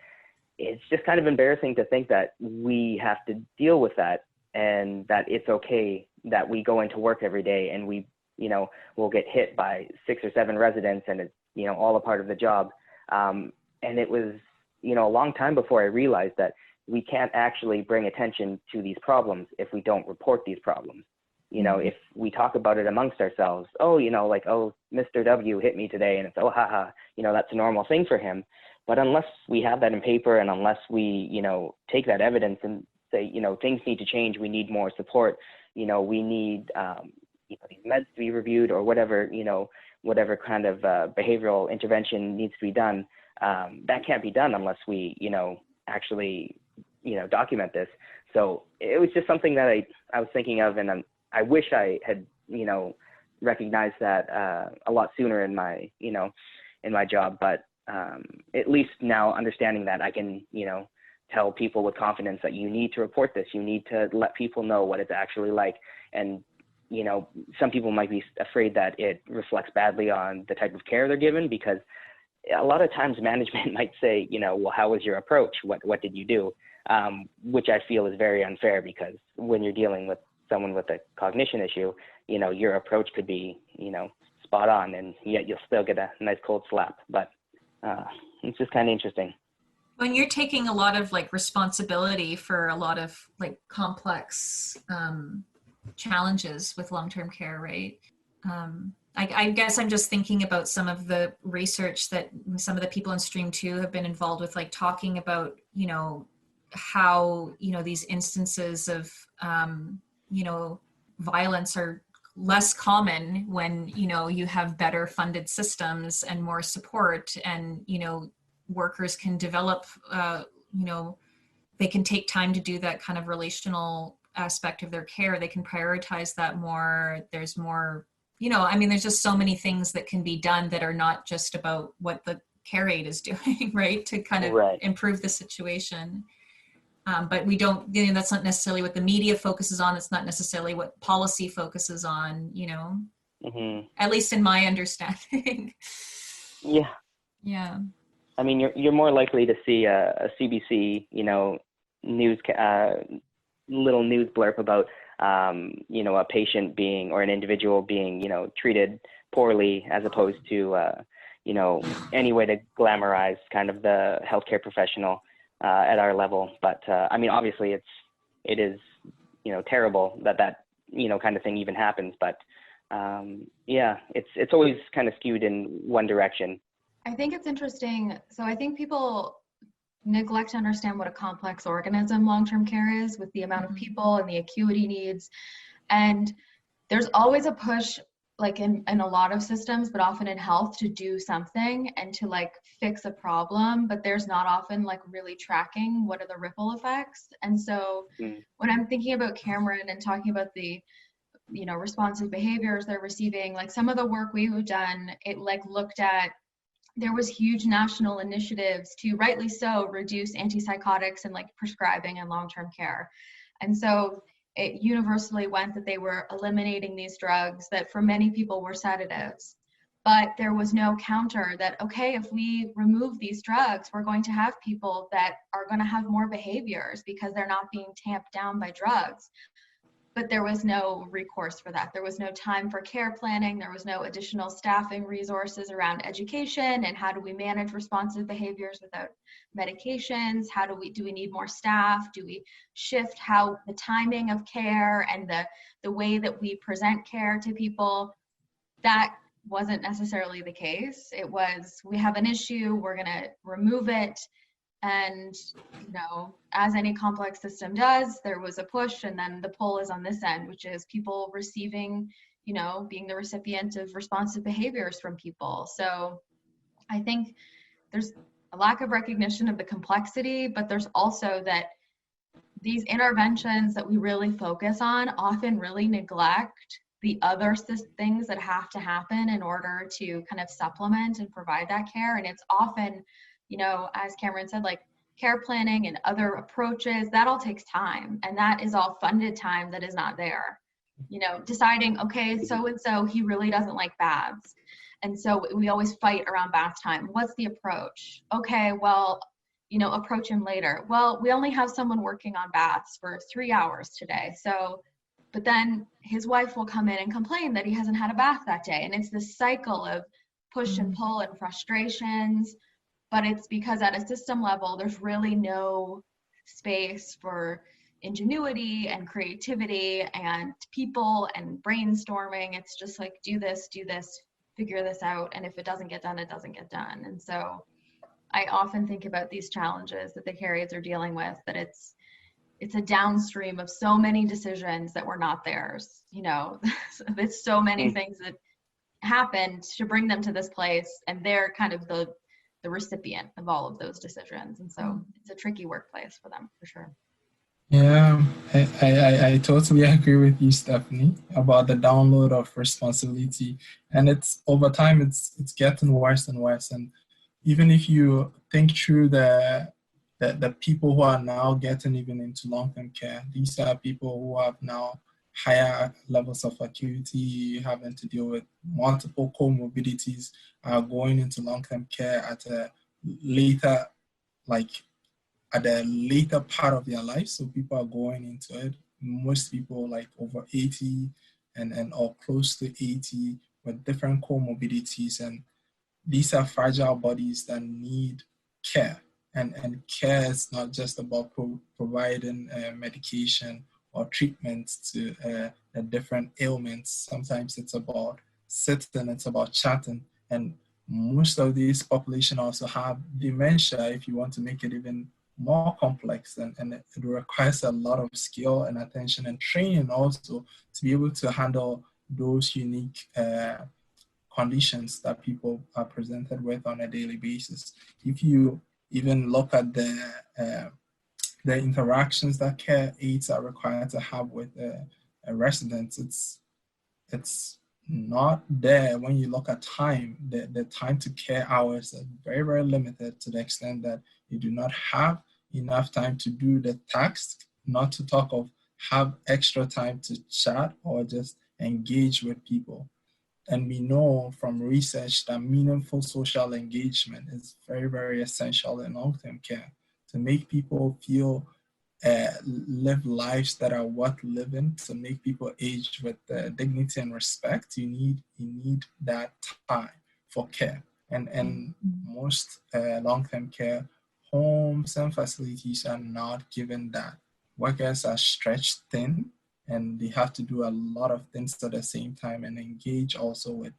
it's just kind of embarrassing to think that we have to deal with that and that it's okay that we go into work every day and we, you know, we'll get hit by 6 or 7 residents and it's, you know, all a part of the job. And it was, you know, a long time before I realized that we can't actually bring attention to these problems if we don't report these problems. You know, if we talk about it amongst ourselves, oh, you know, like, oh, Mr. W hit me today and it's, oh, haha, you know, that's a normal thing for him. But unless we have that in paper and unless we, you know, take that evidence and say, you know, things need to change, we need more support, you know, we need, you know, these meds to be reviewed or whatever, you know, whatever kind of behavioral intervention needs to be done, that can't be done unless we, you know, actually, you know, document this. So it was just something that I was thinking of, and I wish I had, you know, recognized that a lot sooner in my, you know, in my job. But at least now understanding that I can, you know, tell people with confidence that you need to report this. You need to let people know what it's actually like. And, you know, some people might be afraid that it reflects badly on the type of care they're given, because a lot of times management might say, you know, well, how was your approach? What did you do? Which I feel is very unfair, because when you're dealing with someone with a cognition issue, you know, your approach could be, you know, spot on, and yet you'll still get a nice cold slap. But it's just kind of interesting. When you're taking a lot of like responsibility for a lot of like complex challenges with long-term care, right? I guess I'm just thinking about some of the research that some of the people in Stream 2 have been involved with, like talking about, you know, how, you know, these instances of, you know, violence are less common when, you know, you have better funded systems and more support, and, you know, workers can develop, you know, they can take time to do that kind of relational aspect of their care. They can prioritize that more. There's more, you know, I mean, there's just so many things that can be done that are not just about what the care aide is doing, right? To kind of improve the situation. But we don't, you know, that's not necessarily what the media focuses on. It's not necessarily what policy focuses on, you know, at least in my understanding. Yeah. Yeah. I mean, you're more likely to see a CBC, you know, news, little news blurb about, you know, a patient being, or an individual being, you know, treated poorly, as opposed to, you know, any way to glamorize kind of the healthcare professional. at our level. But I mean, obviously it is, terrible that kind of thing even happens. But yeah, it's always kind of skewed in one direction. I think it's interesting. So I think people neglect to understand what a complex organism long-term care is, with the amount of people and the acuity needs. And there's always a push, like in a lot of systems, but often in health, to do something and to like fix a problem, but there's not often like really tracking what are the ripple effects. And so when I'm thinking about Cameron and talking about the responsive behaviors they're receiving, like some of the work we've done, it like looked at, there was huge national initiatives to, rightly so, reduce antipsychotics and like prescribing and long-term care. And so it universally went that they were eliminating these drugs that for many people were sedatives. But there was no counter that, okay, if we remove these drugs, we're going to have people that are going to have more behaviors because they're not being tamped down by drugs. But there was no recourse for that. There was no time for care planning. There was no additional staffing resources around education and how do we manage responsive behaviors without medications? Do we need more staff? Do we shift how the timing of care and the way that we present care to people? That wasn't necessarily the case. It was, we have an issue, we're gonna remove it. And, as any complex system does, there was a push, and then the pull is on this end, which is people receiving, being the recipient of responsive behaviors from people. So I think there's a lack of recognition of the complexity, but there's also that these interventions that we really focus on often really neglect the other things that have to happen in order to kind of supplement and provide that care. And it's often, as Cameron said, like care planning and other approaches, that all takes time. And that is all funded time that is not there. Deciding, okay, so-and-so, he really doesn't like baths. And so we always fight around bath time. What's the approach? Okay, well, approach him later. Well, we only have someone working on baths for 3 hours today. So, but then his wife will come in and complain that he hasn't had a bath that day. And it's this cycle of push and pull and frustrations. But it's because at a system level, there's really no space for ingenuity and creativity and people and brainstorming. It's just like, do this, figure this out. And if it doesn't get done, it doesn't get done. And so I often think about these challenges that the carriers are dealing with, that it's a downstream of so many decisions that were not theirs. There's so many things that happened to bring them to this place, and they're kind of the recipient of all of those decisions. And so it's a tricky workplace for them, for sure. Yeah, I totally agree with you, Stephanie, about the download of responsibility. And it's over time, it's getting worse and worse. And even if you think through the people who are now getting even into long-term care, these are people who have now higher levels of acuity, having to deal with multiple comorbidities, going into long-term care at a later part of their life. So people are going into it. Most people like over 80 and or close to 80 with different comorbidities. And these are fragile bodies that need care. And care is not just about providing medication or treatment to the different ailments. Sometimes it's about sitting, it's about chatting. And most of these population also have dementia, if you want to make it even more complex. And it requires a lot of skill and attention and training also to be able to handle those unique conditions that people are presented with on a daily basis. If you even look at the interactions that care aides are required to have with residents, it's not there. When you look at time, the time to care hours are very, very limited, to the extent that you do not have enough time to do the task, not to talk of have extra time to chat or just engage with people. And we know from research that meaningful social engagement is very, very essential in long-term care to make people feel live lives that are worth living, to make people age with dignity and respect. You need that time for care. And most long-term care homes and facilities are not given that. Workers are stretched thin, and they have to do a lot of things at the same time and engage also with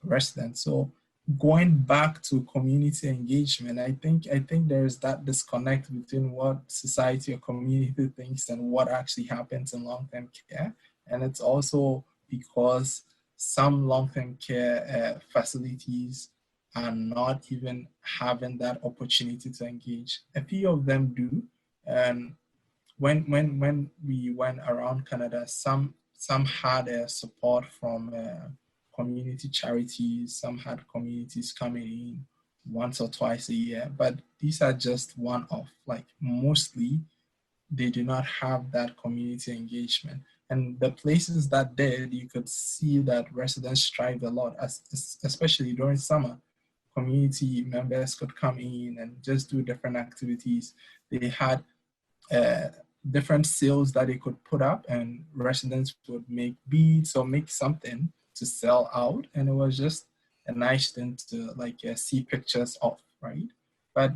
residents. So going back to community engagement, I think there's that disconnect between what society or community thinks and what actually happens in long-term care. And it's also because some long-term care facilities are not even having that opportunity to engage. A few of them do. And when we went around Canada, some had support from community charities, some had communities coming in once or twice a year, but these are just one-off. Like mostly, they do not have that community engagement. And the places that did, you could see that residents thrived a lot, especially during summer. Community members could come in and just do different activities. They had different sales that they could put up, and residents would make beads or make something to sell out, and it was just a nice thing to see pictures of, right? But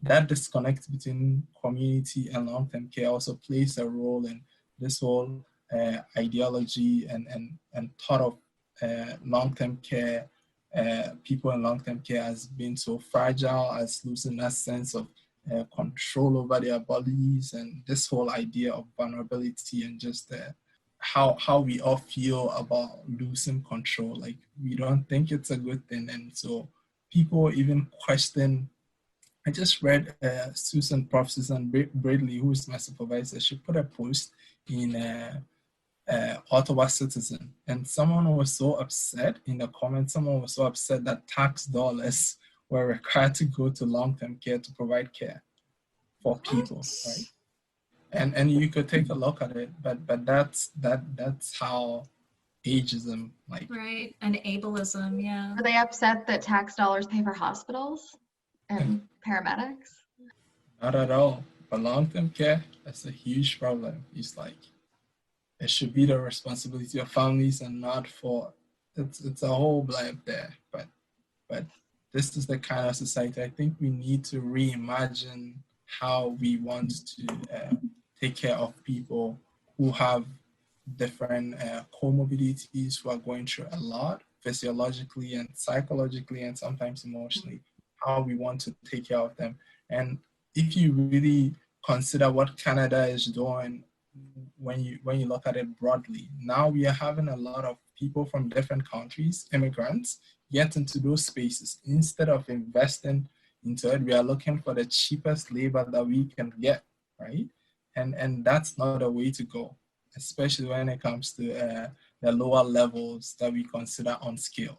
that disconnect between community and long-term care also plays a role in this whole ideology and thought of long-term care. People in long-term care as being so fragile, as losing that sense of control over their bodies, and this whole idea of vulnerability, and just how we all feel about losing control. Like, we don't think it's a good thing, and so people even question. I just read Prof. Susan Bradley, who is my supervisor. She put a post in Ottawa Citizen, and someone was so upset in the comments. Someone was so upset that tax dollars were required to go to long-term care to provide care for people, right? And you could take a look at it, but that's how ageism, like, right, and ableism, yeah. Are they upset that tax dollars pay for hospitals and paramedics? Not at all. For long-term care, that's a huge problem. It's like, it should be the responsibility of families and not for, it's a whole blab there. But this is the kind of society I think we need to reimagine how we want to take care of people who have different comorbidities, who are going through a lot physiologically and psychologically and sometimes emotionally, how we want to take care of them. And if you really consider what Canada is doing, when you look at it broadly, now we are having a lot of people from different countries, immigrants, get into those spaces. Instead of investing into it, we are looking for the cheapest labor that we can get, right? And that's not a way to go, especially when it comes to the lower levels that we consider unskilled.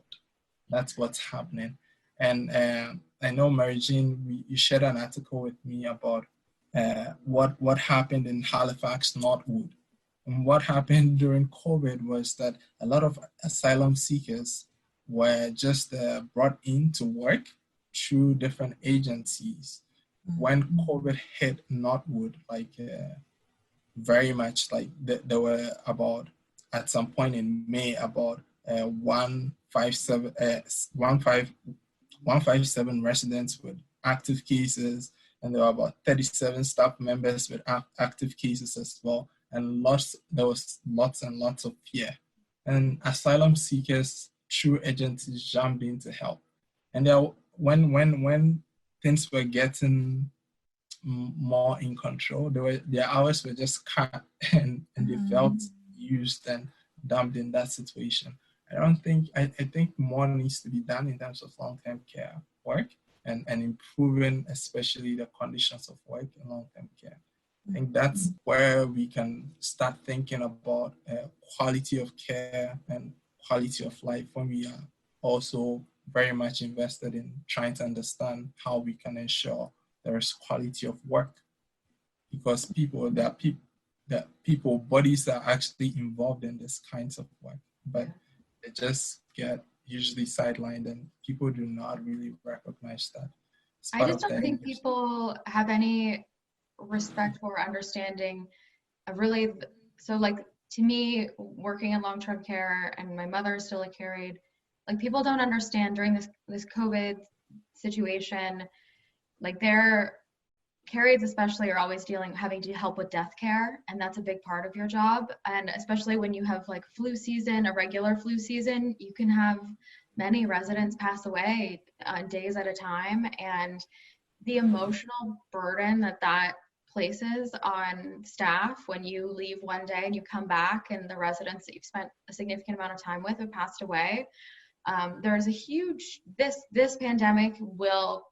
That's what's happening. And I know, Mary Jean, you shared an article with me about what happened in Halifax, Northwood. And what happened during COVID was that a lot of asylum seekers were just brought in to work through different agencies. When COVID hit Northwood, very much, there were about, at some point in May, about 157 residents with active cases, and there were about 37 staff members with active cases as well. And there was lots and lots of fear. And asylum seekers through agencies jumped in to help. And when things were getting more in control, their hours were just cut, and they felt used and dumped in that situation. I think more needs to be done in terms of long-term care work and improving especially the conditions of work in long-term care. I think that's where we can start thinking about quality of care and quality of life, when we are also very much invested in trying to understand how we can ensure there is quality of work. Because bodies are actually involved in this kinds of work, but they just get usually sidelined, and people do not really recognize that. I just don't think people have any respect or understanding of really, so to me, working in long-term care, and my mother is still carried, people don't understand during this COVID situation, like care aides especially are always having to help with death care, and that's a big part of your job. And especially when you have like flu season, a regular flu season, you can have many residents pass away on days at a time, and the emotional burden that places on staff when you leave one day and you come back and the residents that you've spent a significant amount of time with have passed away. There's a huge, this pandemic will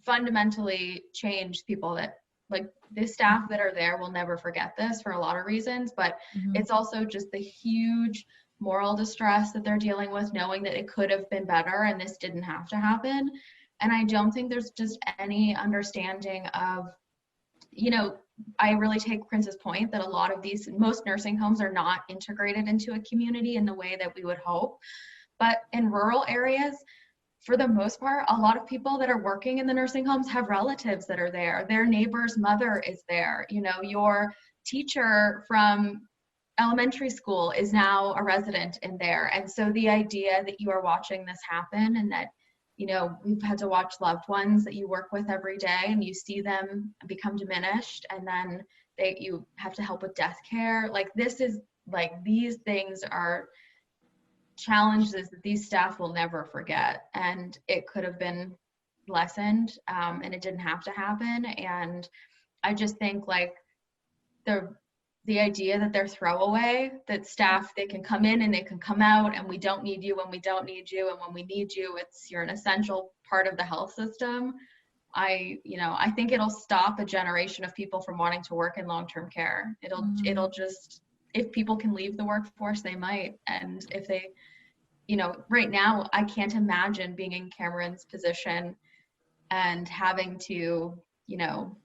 fundamentally change people that, like, the staff that are there will never forget this for a lot of reasons, but it's also just the huge moral distress that they're dealing with, knowing that it could have been better and this didn't have to happen. And I don't think there's just any understanding of, you know, I really take Prince's point that a lot of most nursing homes are not integrated into a community in the way that we would hope. But in rural areas, for the most part, a lot of people that are working in the nursing homes have relatives that are there. Their neighbor's mother is there. You know, your teacher from elementary school is now a resident in there. And so the idea that you are watching this happen, and that, you know, we've had to watch loved ones that you work with every day and you see them become diminished, and then you have to help with death care. Like, this is like, these things are challenges that these staff will never forget, and it could have been lessened, and it didn't have to happen. And I just think, like, the idea that they're throwaway, that staff, they can come in and they can come out, and we don't need you when we don't need you, and when we need you, you're an essential part of the health system. I think it'll stop a generation of people from wanting to work in long-term care. It'll just, if people can leave the workforce, they might. And if they, you know, right now, I can't imagine being in Cameron's position and having to, you know,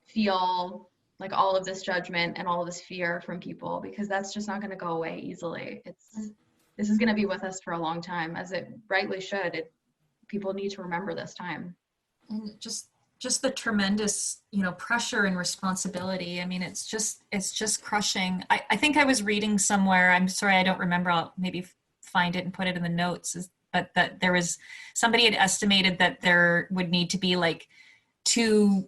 feel like all of this judgment and all of this fear from people, because that's just not going to go away easily. This is going to be with us for a long time, as it rightly should. People need to remember this time. And just the tremendous, you know, pressure and responsibility. I mean, it's just crushing. I think I was reading somewhere, I'm sorry, I don't remember, I'll maybe find it and put it in the notes, but that there was, somebody had estimated that there would need to be like $2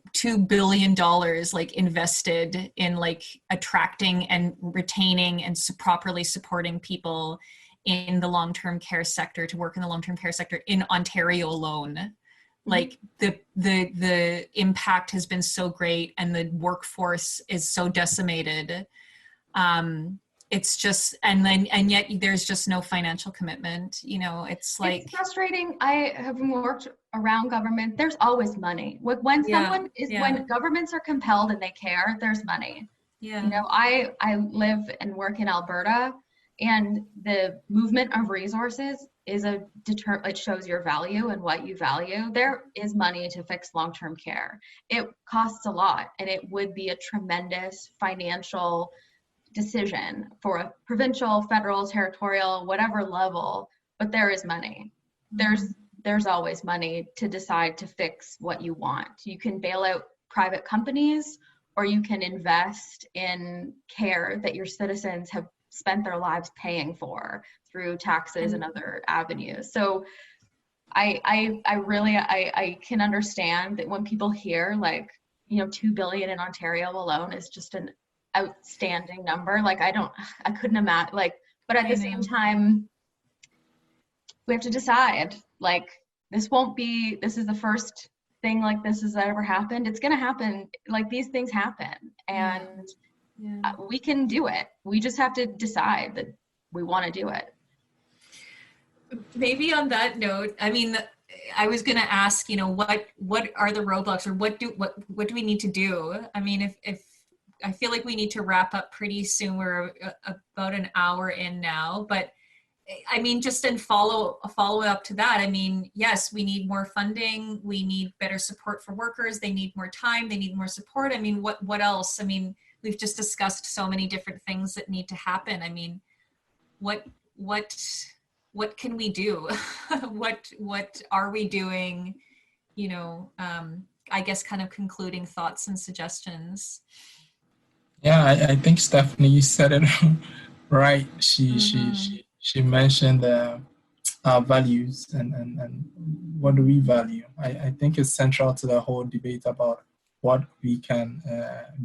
billion like invested in like attracting and retaining and properly supporting people in the long-term care sector, to work in the long-term care sector in Ontario alone. Like the impact has been so great, and the workforce is so decimated. It's just, and yet there's just no financial commitment. You know, it's like, it's frustrating. I have worked around government. There's always money. When governments are compelled and they care, there's money. Yeah. You know, I live and work in Alberta, and the movement of resources is it shows your value and what you value. There is money to fix long-term care. It costs a lot, and it would be a tremendous financial decision for a provincial, federal, territorial, whatever level, but there is money. There's always money to decide to fix what you want. You can bail out private companies, or you can invest in care that your citizens have spent their lives paying for through taxes and other avenues. So I really can understand that when people hear, like, you know, $2 billion in Ontario alone is just an outstanding number. Like, I couldn't imagine, like, but at the same time, we have to decide, like, this is the first thing like this has ever happened. It's going to happen. Like, these things happen, and we can do it. We just have to decide that we want to do it. Maybe on that note, I mean, I was going to ask, you know, what are the roadblocks, or what do we need to do? I mean, if I feel like we need to wrap up pretty soon. We're about an hour in now, but I mean, just in follow up to that, I mean, yes, we need more funding. We need better support for workers. They need more time. They need more support. I mean, what else? I mean, we've just discussed so many different things that need to happen. I mean, what can we do? what are we doing? You know, I guess kind of concluding thoughts and suggestions. Yeah, I think Stephanie said it right. She mentioned our values and what do we value. I think it's central to the whole debate about what we can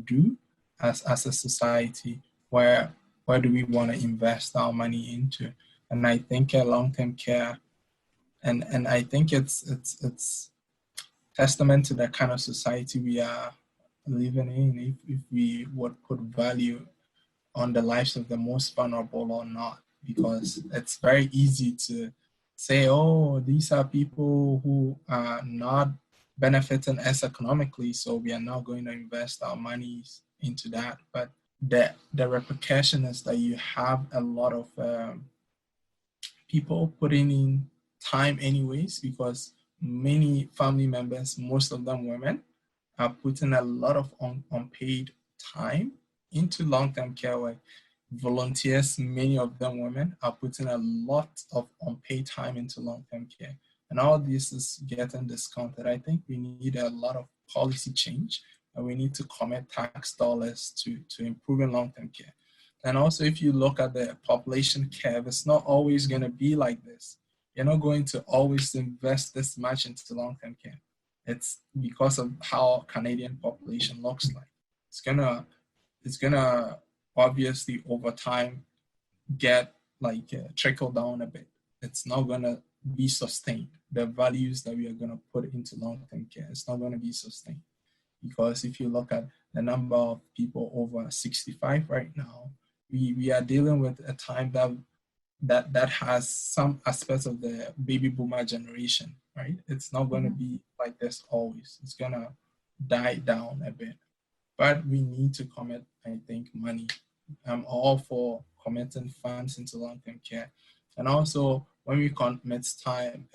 do as a society, where do we want to invest our money into. And I think long-term care, and I think it's testament to the kind of society we are living in, if we would put value on the lives of the most vulnerable or not, because it's very easy to say, oh, these are people who are not benefiting as economically, so we are not going to invest our monies into that. But the repercussion is that you have a lot of people putting in time anyways, because many family members, most of them women, are putting a lot of unpaid time into long-term care work. Volunteers, many of them women, are putting a lot of unpaid time into long-term care. And all this is getting discounted. I think we need a lot of policy change, and we need to commit tax dollars to improving long-term care. And also, if you look at the population curve, it's not always going to be like this. You're not going to always invest this much into long-term care. It's because of how Canadian population looks like. It's gonna obviously over time get like trickle down a bit. It's not gonna be sustained. The values that we are gonna put into long-term care, it's not gonna be sustained. Because if you look at the number of people over 65 right now, we are dealing with a time that has some aspects of the baby boomer generation, right? It's not going to be like this always. It's going to die down a bit. But we need to commit, I think, money. I'm all for committing funds into long-term care. And also, when we commit time,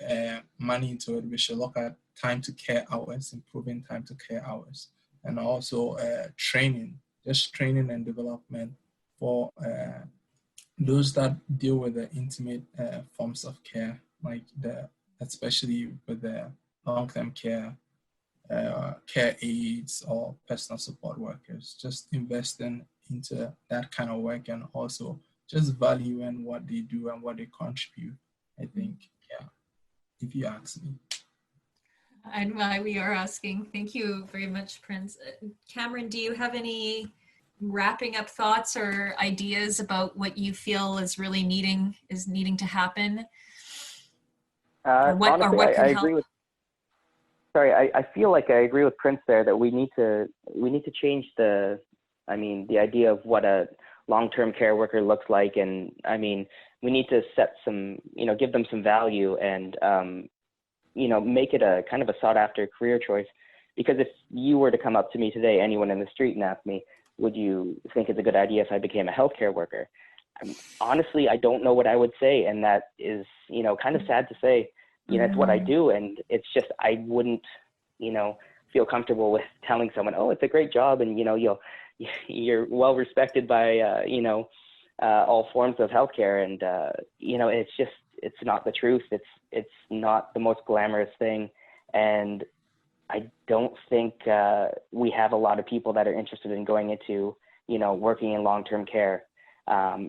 money into it, we should look at time to care hours, improving time to care hours. And also training, just training and development for those that deal with the intimate forms of care, like especially with the long-term care, care aides or personal support workers, just investing into that kind of work, and also just valuing what they do and what they contribute. I think, yeah, if you ask me. And why we are asking. Thank you very much, Prince. Cameron, do you have any wrapping up thoughts or ideas about what you feel is really needing to happen? Honestly, I agree with. Sorry, I feel like I agree with Prince there that we need to change the idea of what a long-term care worker looks like, and I mean we need to set some, give them some value and make it a kind of a sought-after career choice. Because if you were to come up to me today, anyone in the street, and ask me, would you think it's a good idea if I became a healthcare worker? Honestly, I don't know what I would say, and that is, kind of sad to say. It's what I do, and it's just I wouldn't, feel comfortable with telling someone, oh, it's a great job, and you're well respected by all forms of healthcare, and it's not the truth. It's not the most glamorous thing, and I don't think we have a lot of people that are interested in going into, working in long-term care.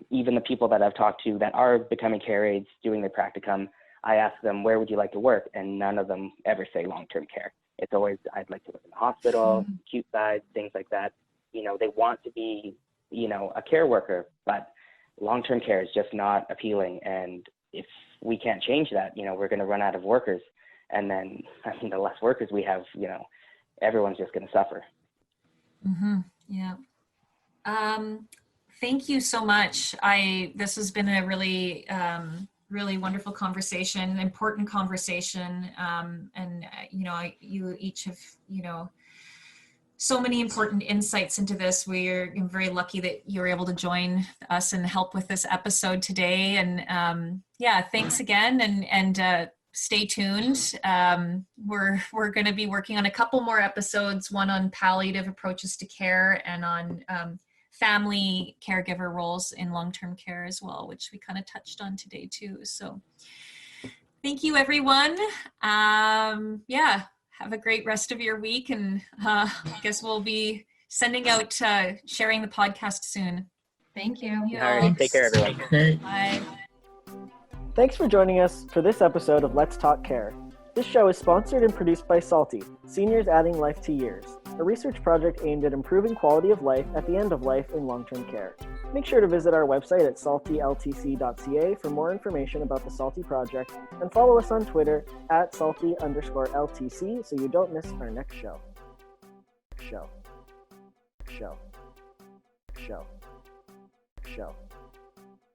Even the people that I've talked to that are becoming care aides, doing their practicum, I ask them, where would you like to work? And none of them ever say long-term care. It's always, I'd like to work in the hospital, acute side, things like that. They want to be, a care worker, but long-term care is just not appealing. And if we can't change that, we're going to run out of workers. And then, the less workers we have, everyone's just going to suffer. Mm-hmm. Yeah. Thank you so much. This has been a really, really wonderful conversation, important conversation. And, you each have, so many important insights into this. I'm very lucky that you're able to join us and help with this episode today. And thanks again. And stay tuned. We're going to be working on a couple more episodes, one on palliative approaches to care and on family caregiver roles in long-term care as well, which we kind of touched on today too. So thank you, everyone. Have a great rest of your week. And I guess we'll be sending out, sharing the podcast soon. Thank you. All right, take care, everyone. Okay. Bye. Thanks for joining us for this episode of Let's Talk Care. This show is sponsored and produced by Salty, Seniors Adding Life to Years, a research project aimed at improving quality of life at the end of life in long-term care. Make sure to visit our website at saltyltc.ca for more information about the Salty project, and follow us on Twitter at salty_LTC so you don't miss our next show. Show.